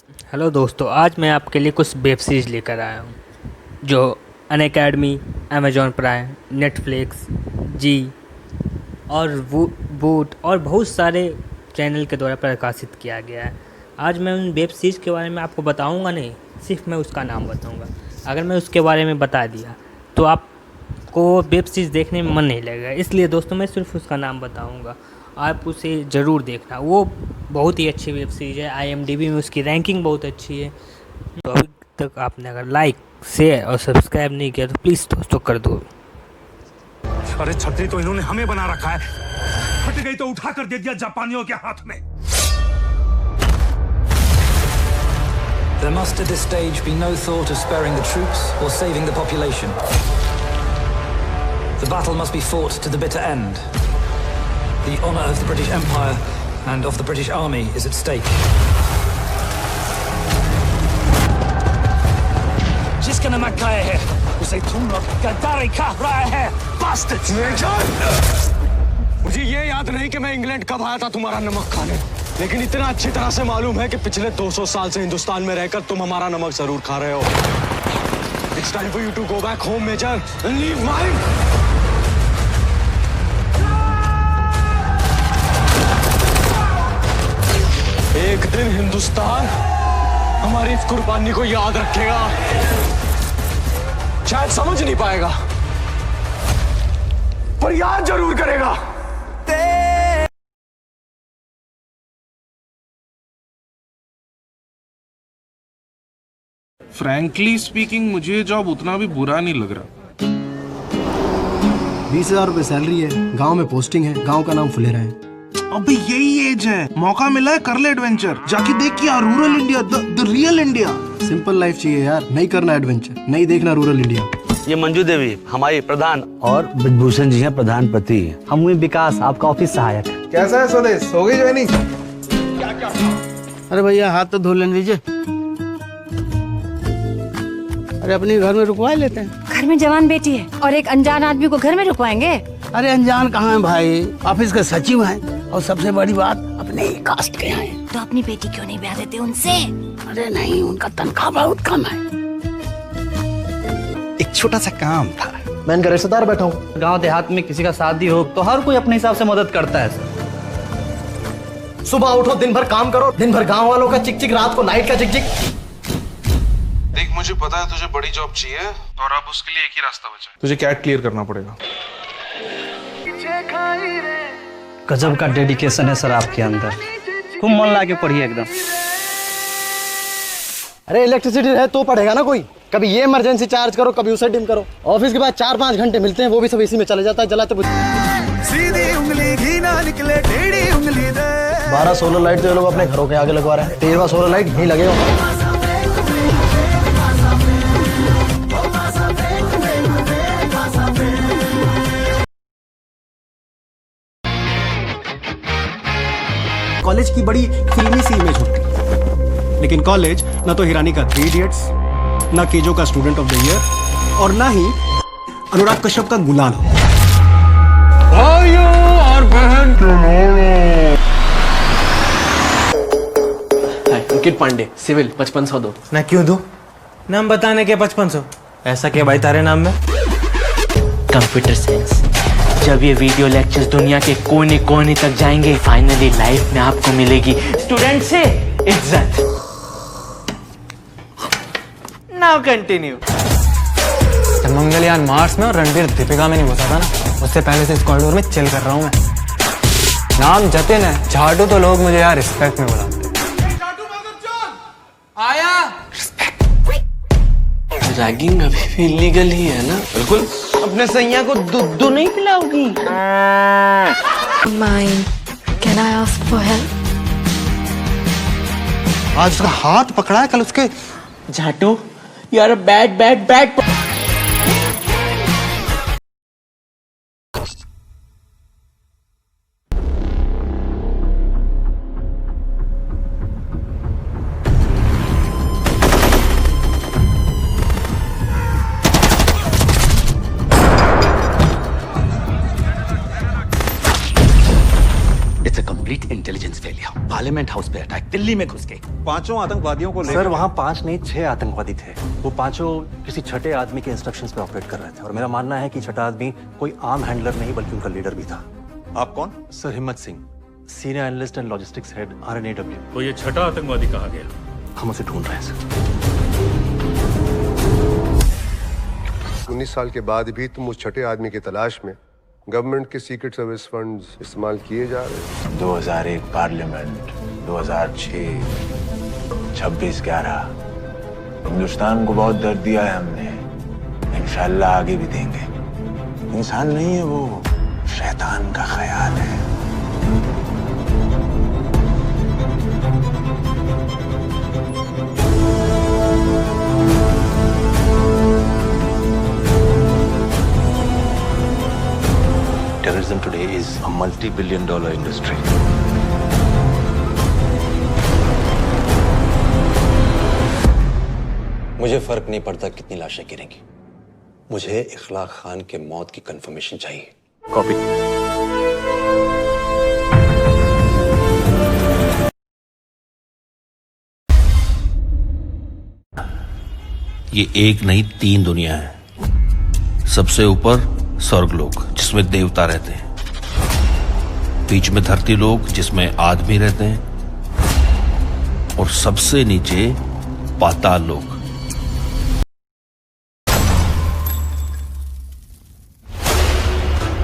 Hello दोस्तों, आज मैं आपके लिए कुछ वेब सीरीज़ लेकर आया हूँ जो अनअकैडमी, अमेजॉन प्राइम, नेटफ्लिक्स, जी और वूट और बहुत सारे चैनल के द्वारा प्रकाशित किया गया है। आज मैं उन वेब सीरीज़ के बारे में आपको बताऊंगा नहीं, सिर्फ मैं उसका नाम बताऊंगा। अगर मैं उसके बारे में बता दिया तो आपको वेब सीरीज़ देखने में मन नहीं लगेगा, इसलिए दोस्तों मैं सिर्फ उसका नाम बताऊंगा। आप उसे ज़रूर देखना, वो बहुत ही अच्छी वेब सीरीज़ है। IMDb में उसकी रैंकिंग बहुत अच्छी है। तो अभी तक आपने अगर लाइक, शेयर और सब्सक्राइब नहीं किया तो प्लीज़ दोस्तों कर दो। अरे छतरी तो इन्होंने हमें बना रखा है, फट गई तो उठा कर दे दिया जापानियों के हाथ में। There must at this stage be no thought of sparing the troops or saving the population. The battle must be fought to the bitter end. The honor of the British Empire and of the British Army is at stake. जिसका नमक खाया है उसे तुम लोग गद्दारी खा रहा है, bastards! मुझे ये याद नहीं कि मैं इंग्लैंड कब आया था तुम्हारा नमक खाने, लेकिन इतना अच्छी तरह से मालूम है कि पिछले 200 साल से हिंदुस्तान में रहकर तुम हमारा नमक जरूर खा रहे हो। It's time for you to go back home, Major, and leave mine. एक दिन हिंदुस्तान हमारी इस कुर्बानी को याद रखेगा, शायद समझ नहीं पाएगा पर याद जरूर करेगा। फ्रैंकली स्पीकिंग मुझे जॉब उतना भी बुरा नहीं लग रहा। 20,000 रुपए सैलरी है, गांव में पोस्टिंग है, गांव का नाम फुलेरा है। अबे यही एज है, मौका मिला है, कर ले एडवेंचर, जाके देख क्या rural India, the real India. Simple life चाहिए यार, नहीं करना एडवेंचर, नहीं देखना रूरल इंडिया। ये मंजू देवी हमारी प्रधान और ब्रजभूषण जी हैं प्रधानपति। हम हुए विकास, आपका ऑफिस सहायक। कैसा है स्वदेश, हो गई ज्वाइनिंग? अरे भैया हाथ तो धो लेने दीजिए। अरे अपने घर में रुकवा लेते हैं। घर में जवान बेटी है और एक अनजान आदमी को घर में रुकवाएंगे? अरे अनजान कहाँ है भाई, ऑफिस के सचिव हैं और सबसे बड़ी बात अपने ही कास्ट के हैं। तो अपनी बेटी क्यों नहीं ब्याह देते उनसे? अरे नहीं, उनका तनख्वाह बहुत कम है। एक छोटा सा काम था। मैं इनका रिश्तेदार बैठा हूँ। गांव देहात में किसी का शादी हो तो हर कोई अपने हिसाब से मदद करता है सर। सुबह उठो, दिन भर काम करो, दिन भर गांव वालों का चिक चिक, रात को नाइट का चिक चिक। देख मुझे पता है तुझे बड़ी जॉब चाहिए और अब उसके लिए एक ही रास्ता बचा है, तुझे कैट क्लियर करना पड़ेगा। गजब का डेडिकेशन है सर आपके अंदर, खूब मन ला के पढ़िए एकदम। अरे इलेक्ट्रिसिटी है तो पढ़ेगा ना कोई, कभी ये इमरजेंसी चार्ज करो, कभी उसे डिम करो। ऑफिस के बाद 4-5 घंटे मिलते हैं, वो भी सब इसी में चले जाता है, जलाते सीधी उंगली घी ना निकले, टेढ़ी उंगली दे। 12 सोलर लाइट तो ये लोग अपने घरों के आगे लगवा रहे हैं, 13वां सोलर लाइट यहीं लगेगा। कॉलेज की बड़ी फिल्मी सी इमेज होती है, लेकिन कॉलेज ना तो हिरानी का 3 इडियट्स, ना केजो का स्टूडेंट ऑफ द ईयर और ना ही अनुराग कश्यप का गुलाम। भाइयों और बहन, अंकित पांडे, सिविल 5500 दो। ना क्यों दूं? नाम बताने के 5500, ऐसा क्या भाई तारे नाम में? Computer science. जब ये वीडियो लेक्चर्स दुनिया के कोने कोने तक जाएंगे, फाइनली लाइफ में आपको मिलेगी स्टूडेंट से इज्जत। Now continue. मंगलयान मार्स में और रणबीर दीपिका में नहीं घुसा था ना, उससे पहले से इस कॉरिडोर में चिल कर रहा हूँ मैं। नाम जतिन है, झाटू तो लोग मुझे यार रिस्पेक्ट में बुलाते हैं। रैगिंग अभी भी इलीगल ही है ना? बिल्कुल। अपने सैया को दूध नहीं पिलाओगी? Mine. Can I ask for help? आज उसका हाथ पकड़ा है, कल उसके झाटू, you are a bad. It's a complete intelligence failure. Parliament house पे अटैक, दिल्ली में घुस के। 5 आतंकवादियों को सर वहाँ 5 नहीं 6 आतंकवादी थे। वो 5 किसी छठे आदमी के इंस्ट्रक्शंस पे ऑपरेट कर रहे थे और मेरा मानना है कि छठा आदमी कोई आम हैंडलर नहीं बल्कि उनका लीडर भी था। आप कौन? सर हिम्मत Singh, senior analyst and logistics head RNAW। तो ये छठा आतंकवादी कहाँ गया? हम उसे ढूंढ रहे हैं सर। 19 साल के बाद भी तुम उस छठे आदमी की तलाश में गवर्नमेंट के सीक्रेट सर्विस फंड्स इस्तेमाल किए जा रहे हैं। 2001 पार्लियामेंट, 2006 26/11 हिंदुस्तान को बहुत दर्द दिया है हमने, इंशाल्लाह आगे भी देंगे। इंसान नहीं है वो, शैतान का ख्याल है। Terrorism today is a multi-billion-dollar industry. मुझे फर्क नहीं पड़ता कितनी लाशें गिरेंगी, मुझे इखलाक खान के मौत की कंफर्मेशन चाहिए। कॉपी। ये एक नहीं 3 दुनिया है। सबसे ऊपर स्वर्गलोक जिसमें देवता रहते हैं, बीच में धरती लोक जिसमें आदमी रहते हैं और सबसे नीचे पाताल लोक।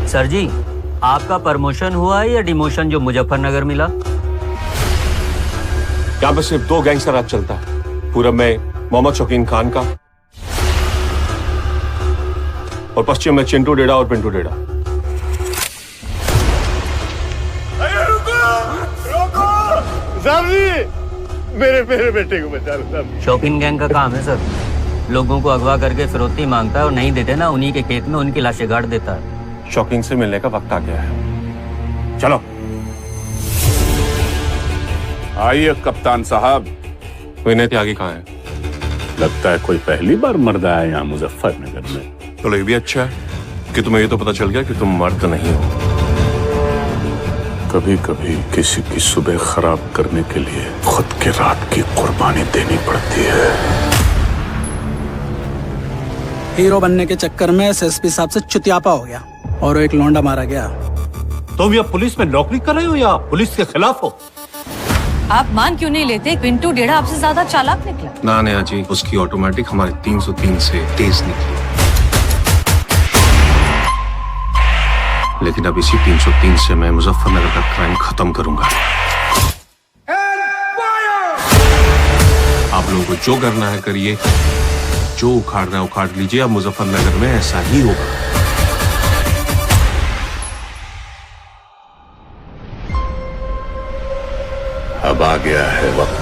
सर जी, आपका प्रमोशन हुआ है या डिमोशन जो मुजफ्फरनगर मिला? यहाँ पे सिर्फ 2 गैंगस्टर राज चलता है, पूरब में मोहम्मद शौकीन खान का और पश्चिम में चिंटू डेड़ा और पिंटू डेड़ा। मेरे बेटे को बचा लो। शौकीन गैंग का काम है सर, लोगों को अगवा करके फिरौती मांगता है और नहीं देते ना उन्हीं के खेत में उनकी लाशें गाड़ देता है। शौकीन से मिलने का वक्त आ गया है, चलो। आइए कप्तान साहब। विनय त्यागी कहाँ है? लगता है कोई पहली बार मर्द आया यहाँ मुजफ्फरनगर में। चलो ये भी अच्छा है कि तुम्हें ये तो पता चल गया कि तुम मर्द नहीं हो। कभी कभी किसी की सुबह खराब करने के लिए खुद के रात की कुर्बानी देनी पड़ती है। हीरो बनने के चक्कर में SSP साहब से चुतियापा हो गया और एक लौंडा मारा गया। तुम या पुलिस में नौकरी कर रहे हो या पुलिस के खिलाफ हो? आप मान क्यों नहीं लेते? पिंटू डेढ़ा आपसे ज्यादा चालाक निकला। ना नया जी, उसकी ऑटोमेटिक हमारे 303 से तेज निकली, लेकिन अब इसी 303 से मैं मुजफ्फरनगर का क्राइम खत्म करूंगा। आप लोगों को जो करना है करिए, जो उखाड़ना है उखाड़ लीजिए। अब मुजफ्फरनगर में ऐसा ही होगा। अब आ गया है वक्त।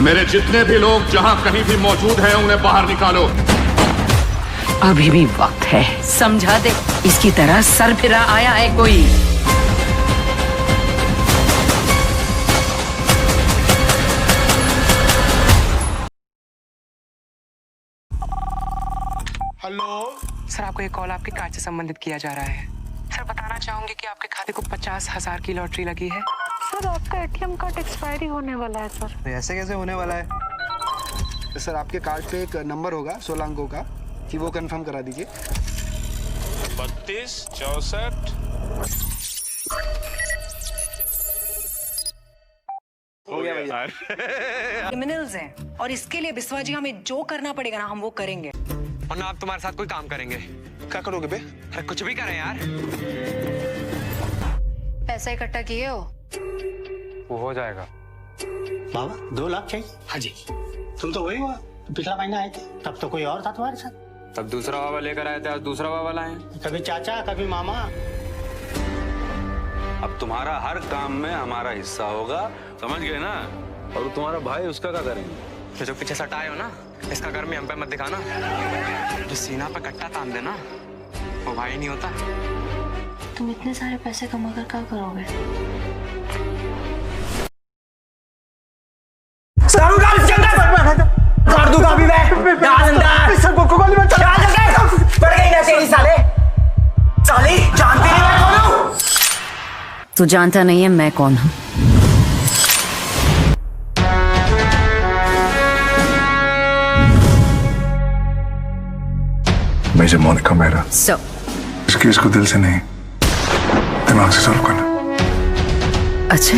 मेरे जितने भी लोग जहां कहीं भी मौजूद हैं उन्हें बाहर निकालो। अभी भी वक्त है, समझा दे। इसकी तरह सर फिरा आया है कोई। हेलो सर, आपको एक कॉल आपके कार्ड से संबंधित किया जा रहा है। सर बताना चाहूंगी कि आपके खाते को 50,000 की लॉटरी लगी है। सर आपका ATM कार्ड एक्सपायरी होने वाला है सर। ऐसे कैसे होने वाला है? तो सर आपके कार्ड पे एक नंबर होगा 16 अंकों का, कि वो कंफर्म करा दीजिए। 32 64 हो गया यार। क्रिमिनल्स हैं और इसके लिए बिस्वा जी हमें जो करना पड़ेगा ना हम वो करेंगे। और ना आप तुम्हारे साथ कोई काम करेंगे। क्या करोगे बे? अरे कुछ भी करें यार। पैसा इकट्ठा किए हो? वो हो जाएगा। बाबा 2 लाख चाहिए? हाँ जी। तुम तो वही हुआ, पिछला महीना आए थे, तब तो कोई और था तुम्हारे साथ। तब दूसरा बाबा लेकर आए थे, आज दूसरा बाबा लाए। कभी चाचा कभी मामा। अब तुम्हारा हर काम में हमारा हिस्सा होगा, समझ गए ना? और तुम्हारा भाई उसका क्या करेंगे? जो पीछे सटाए हो ना, इसका गर्मी हम पे मत दिखाना। जो सीना पे कट्टा तान देना वो भाई नहीं होता। तुम इतने सारे पैसे कमा कर क्या करोगे? कर दूंगा अभी मैं। डाल अंदर। सबको गोली में चला। बढ़ गई ना तेरी साले। साली जानती नहीं मैं कौन हूँ? तू जानता नहीं है मैं कौन हूं। मेजर मोनिका मेहरा। इस केस को दिल से नहीं, दिमाग से सॉल्व करना। अच्छा,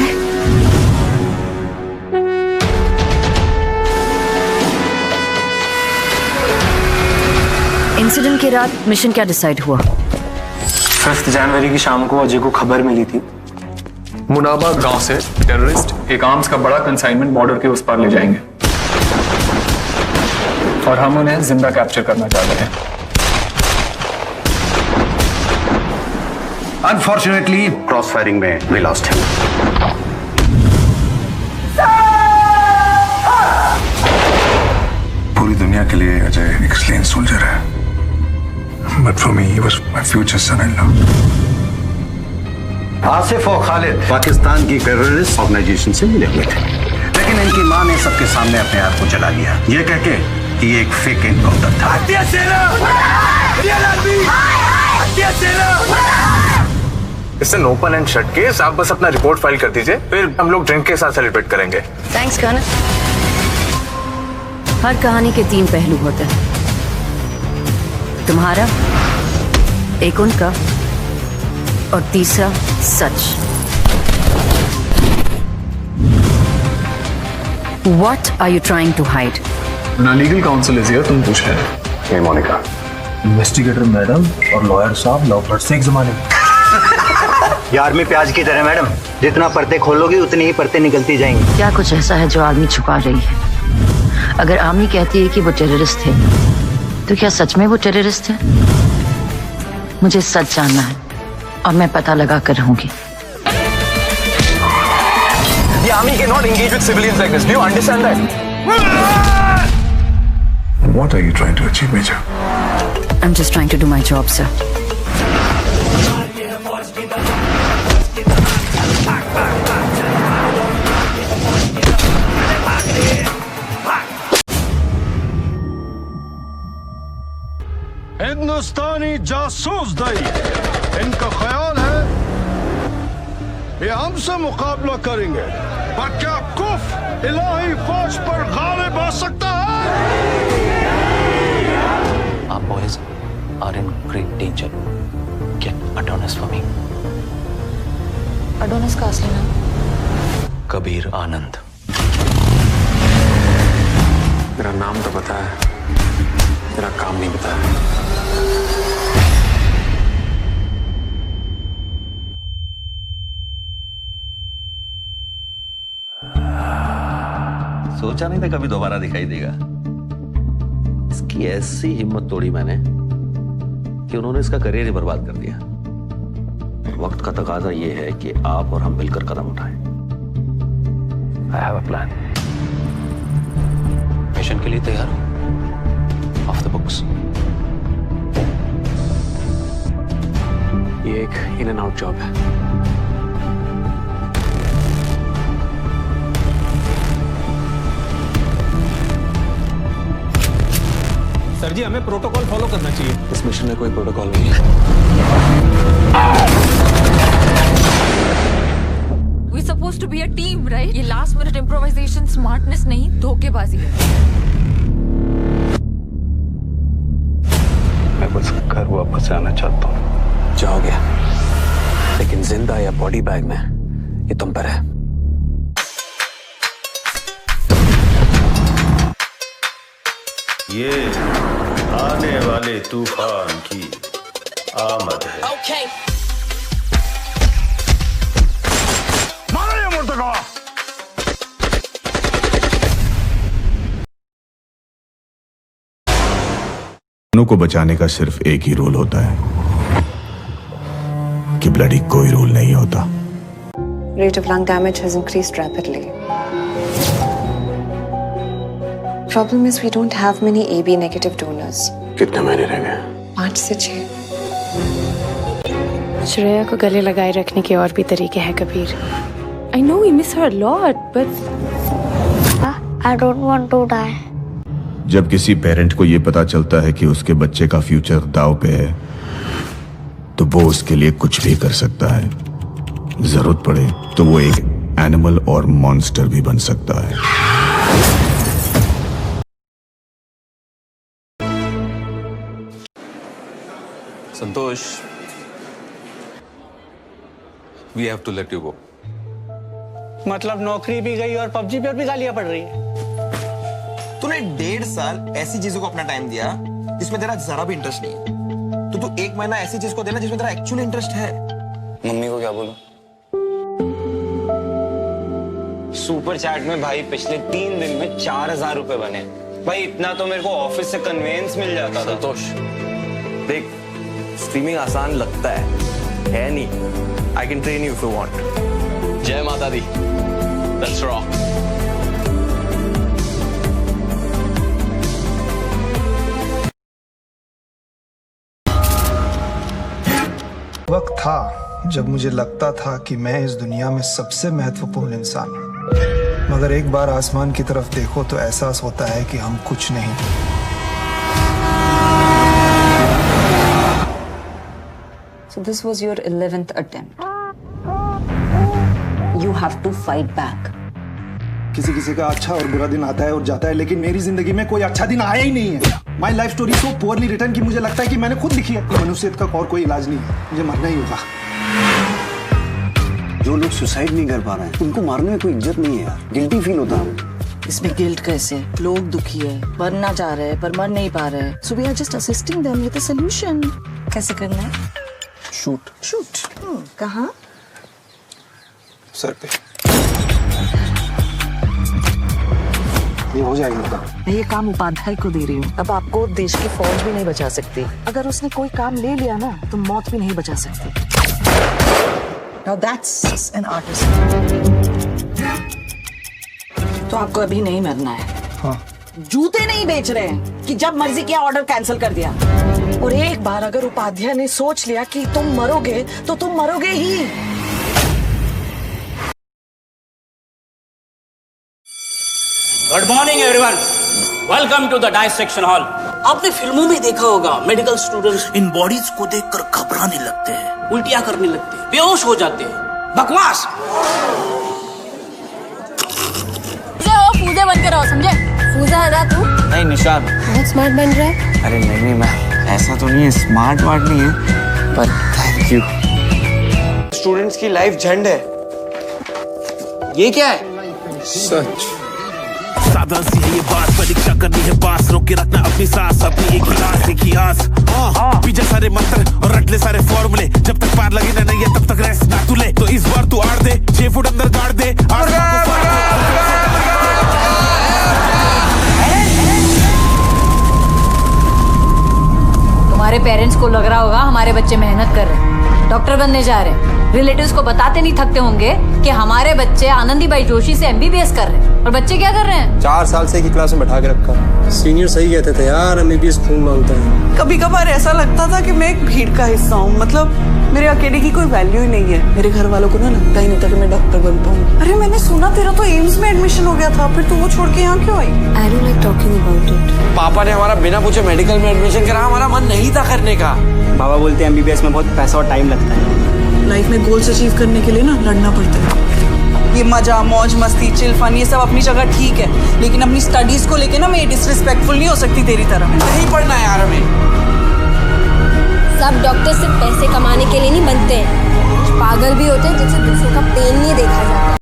इंसिडेंट की रात मिशन क्या डिसाइड हुआ? 5 जनवरी की शाम को अजय को खबर मिली थी मुनाबा गांव से टेररिस्ट एक आर्म्स का बड़ा कंसाइनमेंट बॉर्डर के उस पार ले जाएंगे और हम उन्हें जिंदा कैप्चर करना चाहते हैं। अनफॉर्चुनेटली क्रॉस फायरिंग में वी लॉस्ट हिम। पूरी दुनिया के लिए अजय एक स्लेन सोल्जर है, but for me he was my future son in law. Asif और खालिद पाकिस्तान की टेररिस्ट ऑर्गेनाइजेशन से मिले हुए थे, लेकिन इनकी मां ने सबके सामने अपने आप को जला लिया, ये कह के कि ये एक फेक एनकाउंटर था। It's an open and shut case. आप बस अपना रिपोर्ट फाइल कर दीजिए, फिर हम लोग ड्रिंक के साथ सेलिब्रेट करेंगे। Thanks colonel. हर कहानी के 3 पहलू होते हैं, तुम्हारा, एक उनका और तीसरा सच। What are you trying to hide? ना लीगल काउंसिल इज हियर, तुम पूछ रहे हो? ये मोनिका, इन्वेस्टिगेटर मैडम और लॉयर साहब लव बर्ड्स से एक जमाने में। यार में प्याज की तरह मैडम, जितना पर्दे खोलोगे उतनी ही पर्दे निकलती जाएंगी। क्या कुछ ऐसा है जो आर्मी छुपा रही है? अगर आर्मी कहती है कि वो टेररिस्ट थे, तो क्या सच में वो टेररिस्ट थे? मुझे सच जानना है और मैं पता लगा कर रहूंगी। The army cannot engage with civilians like this. Do you understand that? What are you trying to achieve, Major? I'm just trying to do my job, sir. हिंदुस्तानी जासूस दई, इनका ख्याल है ये हमसे मुकाबला करेंगे, पर क्या कुफ इलाही फौज पर गालिब आ सकता है? Our boys are in great danger. Get Adonis for me. Adonis का असली नाम? कबीर आनंद। मेरा नाम तो पता है, मेरा काम नहीं पता है। सोचा नहीं था कभी दोबारा दिखाई देगा। इसकी ऐसी हिम्मत तोड़ी मैंने कि उन्होंने इसका करियर ही बर्बाद कर दिया। वक्त का तकाजा ये है कि आप और हम मिलकर कदम उठाएं। I have a plan. Mission के लिए तैयार हो? Off the books. ये एक इन एंड आउट जॉब है। सर जी, हमें प्रोटोकॉल फॉलो करना चाहिए। इस मिशन में कोई प्रोटोकॉल नहीं है। We supposed to be a team, right? ये last minute improvisation, smartness नहीं, धोखेबाजी है। मैं बस घर वापस जाना चाहता हूँ। जाओगे, लेकिन जिंदा या बॉडी बैग में ये तुम पर है। ये आने वाले तूफान की आमद है। मारो ये मुर्तका। को बचाने का सिर्फ एक ही रूल होता है कि ब्लडी कोई रूल नहीं होता। Rate of lung damage has increased rapidly. Problem is we don't have many AB negative donors. कितने महीने रह गए? 5 से 6। श्रेया को गले लगाए रखने के और भी तरीके हैं Kabir. I know we miss her a lot, but I don't want to die. जब किसी पेरेंट को यह पता चलता है कि उसके बच्चे का फ्यूचर दांव पे है, तो वो उसके लिए कुछ भी कर सकता है। जरूरत पड़े तो वो एक एनिमल और मॉन्स्टर भी बन सकता है। Santosh, we have to let you go. मतलब नौकरी भी गई और पबजी पर भी गालियां पड़ रही है। तूने 1.5 साल ऐसी चीजों को अपना टाइम दिया जिसमें तेरा जरा भी इंटरेस्ट नहीं है, तो तू 1 महीना ऐसी चीज को देना जिसमें तेरा एक्चुअली इंटरेस्ट है। मम्मी को क्या बोलूं? सुपर चैट में भाई पिछले 3 दिन में 4000 रुपए बने। भाई इतना तो मेरे को ऑफिस से कन्वेंस मिल जाता था। संतोष देख, स्ट्रीमिंग आसान लगता है नहीं। I can train you if you want. जय माता दी। That's wrong. वक्त था जब मुझे लगता था कि मैं इस दुनिया में सबसे महत्वपूर्ण इंसान हूं, मगर एक बार आसमान की तरफ देखो तो एहसास होता है कि हम कुछ नहीं। So this was your 11th attempt. You have to fight back. किसी किसी का अच्छा और बुरा दिन आता है और जाता है, लेकिन मेरी जिंदगी में कोई अच्छा दिन आया ही नहीं है। My life story so poorly written कि मुझे लगता है कि मैंने खुद लिखी है। मनुष्यत का और कोई इलाज नहीं है, मुझे मरना ही होगा। जो लोग सुसाइड नहीं कर पा रहे हैं उनको मारने में कोई इज्जत नहीं है यार, गिल्टी फील होता है। इसमें गिल्ट कैसे? लोग दुखी है, मरना चाह रहे हैं पर मर नहीं पा रहे। So we are just assisting them with a solution. कैसे करना है? शूट। कहाँ? सर पे। ये हो जाएगा। मैं ये काम उपाध्याय को दे रही हूँ। अब आपको देश की फौज भी नहीं बचा सकती। अगर उसने कोई काम ले लिया ना तो मौत भी नहीं बचा सकती। Now that's an artist. तो आपको अभी नहीं मरना है। हाँ। जूते नहीं बेच रहे हैं कि जब मर्जी किया ऑर्डर कैंसिल कर दिया। और एक बार अगर उपाध्याय ने सोच लिया कि तुम मरोगे तो तुम मरोगे ही। Good morning everyone, welcome to the dissection hall. आपने फिल्मों में देखा होगा मेडिकल स्टूडेंट्स इन बॉडीज को देखकर घबराने लगते हैं, उल्टियां करने लगते हैं, बेहोश हो जाते हैं। बकवास। फूजे बन के रहो, समझे? फूजा है तू? नहीं निशान, बहुत स्मार्ट बन रहा है। अरे नहीं मैम, ऐसा तो नहीं है, स्मार्ट वार्ड नहीं है, पर थैंक यू। स्टूडेंट्स की लाइफ झंड है। ये क्या है? सच। सादा सी है ये बात, परीक्षा करनी है पास, रोक के रखना अपनी सांस, अपनी एक ही आस। पीछे सारे मंत्र और रट ले सारे फॉर्मूले, जब तक पार लगी ना नहीं है तब तक रेस्ट ना तू ले। तो इस बार तू आड़ दे, 6 फुट अंदर गाड़ दे। तुम्हारे पेरेंट्स को लग रहा होगा हमारे बच्चे मेहनत कर रहे हैं, डॉक्टर बनने जा रहे हैं। रिलेटिव्स को बताते नहीं थकते होंगे कि हमारे बच्चे आनंदीबाई जोशी से MBBS कर रहे हैं। और बच्चे क्या कर रहे हैं? 4 साल से की क्लास में बैठा के रखा। सीनियर सही कहते थे यार, MBBS खून मांगता है। कभी कभार ऐसा लगता था कि मैं एक भीड़ का हिस्सा हूँ, मतलब मेरे अकेले की कोई वैल्यू ही नहीं है। मेरे घर वालों को ना लगता ही नहीं था कि मैं डॉक्टर बन पाऊंगी। अरे मैंने सुना तेरा तो एम्स में एडमिशन हो गया था, फिर तू वो छोड़ के यहाँ क्यों आई? I don't like talking about it. पापा ने हमारा बिना पूछे मेडिकल में एडमिशन करा, हमारा मन नहीं था करने का। बाबा बोलते हैं MBBS में बहुत पैसा और टाइम लगता है। लाइफ में गोल्स अचीव करने के लिए ना लड़ना पड़ता है। ये मजा, मौज मस्ती, चिल फन, ये सब अपनी जगह ठीक है, लेकिन अपनी स्टडीज को लेके ना मैं डिसरिस्पेक्टफुल नहीं हो सकती तेरी तरह। नहीं पढ़ना है यार हमें। सब डॉक्टर सिर्फ पैसे कमाने के लिए नहीं बनते हैं, पागल भी होते हैं जिनसे दूसरों का पेन नहीं देखा जाता।